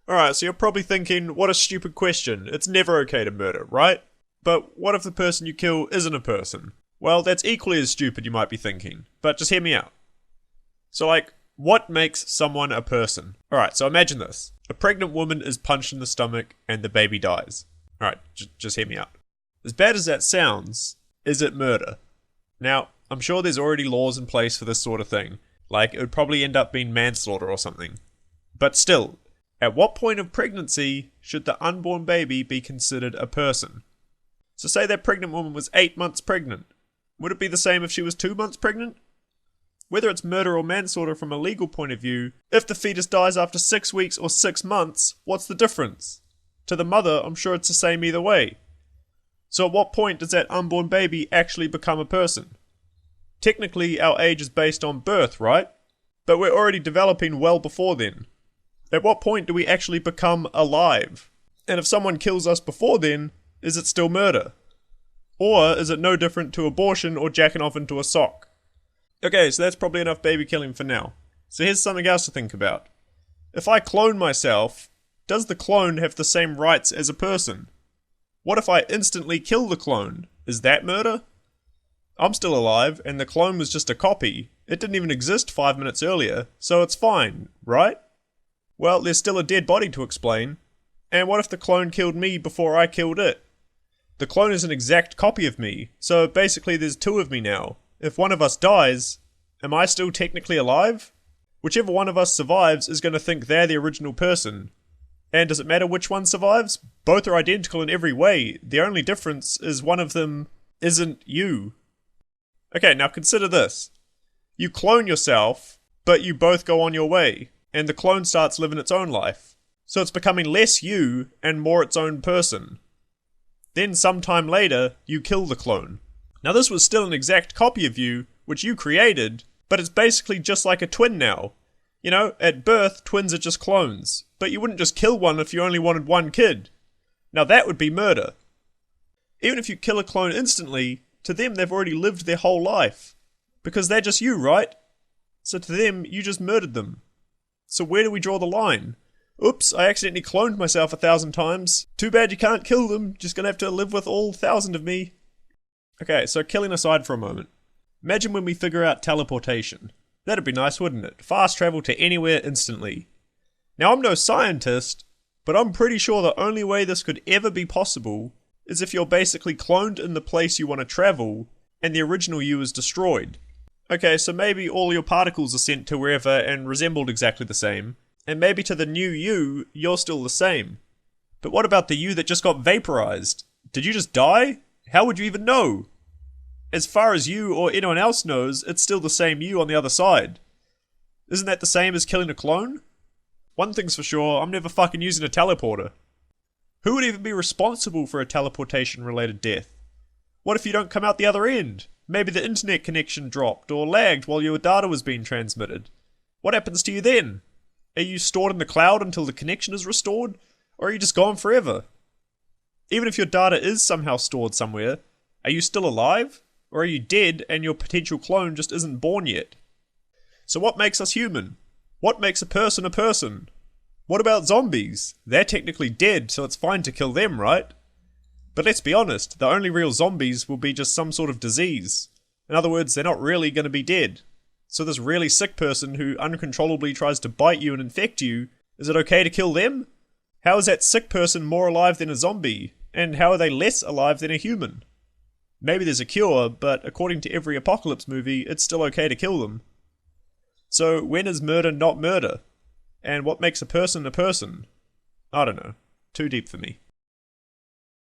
Alright, so you're probably thinking, what a stupid question. It's never okay to murder, right? But what if the person you kill isn't a person? Well, that's equally as stupid, you might be thinking. But just hear me out. So what makes someone a person? Alright, so imagine this. A pregnant woman is punched in the stomach and the baby dies. Alright, just hear me out. As bad as that sounds, is it murder? Now, I'm sure there's already laws in place for this sort of thing. It would probably end up being manslaughter or something. But still, at what point of pregnancy should the unborn baby be considered a person? So say that pregnant woman was 8 months pregnant. Would it be the same if she was 2 months pregnant? Whether it's murder or manslaughter from a legal point of view, if the fetus dies after 6 weeks or 6 months, what's the difference? To the mother, I'm sure it's the same either way. So at what point does that unborn baby actually become a person? Technically, our age is based on birth, right? But we're already developing well before then. At what point do we actually become alive? And if someone kills us before then, is it still murder? Or is it no different to abortion or jacking off into a sock? Okay, so that's probably enough baby killing for now. So here's something else to think about. If I clone myself, does the clone have the same rights as a person? What if I instantly kill the clone? Is that murder? I'm still alive, and the clone was just a copy. It didn't even exist 5 minutes earlier, so it's fine, right? Well, there's still a dead body to explain. And what if the clone killed me before I killed it? The clone is an exact copy of me, so basically there's 2 of me now. If one of us dies, am I still technically alive? Whichever one of us survives is going to think they're the original person. And does it matter which one survives? Both are identical in every way. The only difference is one of them isn't you. Okay, now consider this. You clone yourself, but you both go on your way, and the clone starts living its own life. So it's becoming less you and more its own person. Then sometime later, you kill the clone. Now this was still an exact copy of you, which you created, but it's basically just like a twin now. You know, at birth, twins are just clones, but you wouldn't just kill one if you only wanted one kid. Now that would be murder. Even if you kill a clone instantly, to them they've already lived their whole life. Because they're just you, right? So to them, you just murdered them. So where do we draw the line? Oops, I accidentally cloned myself 1,000 times. Too bad you can't kill them, just gonna have to live with all 1,000 of me. Okay, so killing aside for a moment. Imagine when we figure out teleportation. That'd be nice, wouldn't it? Fast travel to anywhere instantly. Now I'm no scientist, but I'm pretty sure the only way this could ever be possible is if you're basically cloned in the place you want to travel, and the original you is destroyed. Okay, so maybe all your particles are sent to wherever and resembled exactly the same, and maybe to the new you, you're still the same. But what about the you that just got vaporized? Did you just die? How would you even know? As far as you or anyone else knows, it's still the same you on the other side. Isn't that the same as killing a clone? One thing's for sure, I'm never fucking using a teleporter. Who would even be responsible for a teleportation-related death? What if you don't come out the other end? Maybe the internet connection dropped or lagged while your data was being transmitted. What happens to you then? Are you stored in the cloud until the connection is restored? Or are you just gone forever? Even if your data is somehow stored somewhere, are you still alive? Or are you dead and your potential clone just isn't born yet? So what makes us human? What makes a person a person? What about zombies? They're technically dead, so it's fine to kill them, right? But let's be honest, the only real zombies will be just some sort of disease. In other words, they're not really going to be dead. So this really sick person who uncontrollably tries to bite you and infect you, is it okay to kill them? How is that sick person more alive than a zombie? And how are they less alive than a human? Maybe there's a cure, but according to every apocalypse movie, it's still okay to kill them. So when is murder not murder? And what makes a person a person? I don't know. Too deep for me.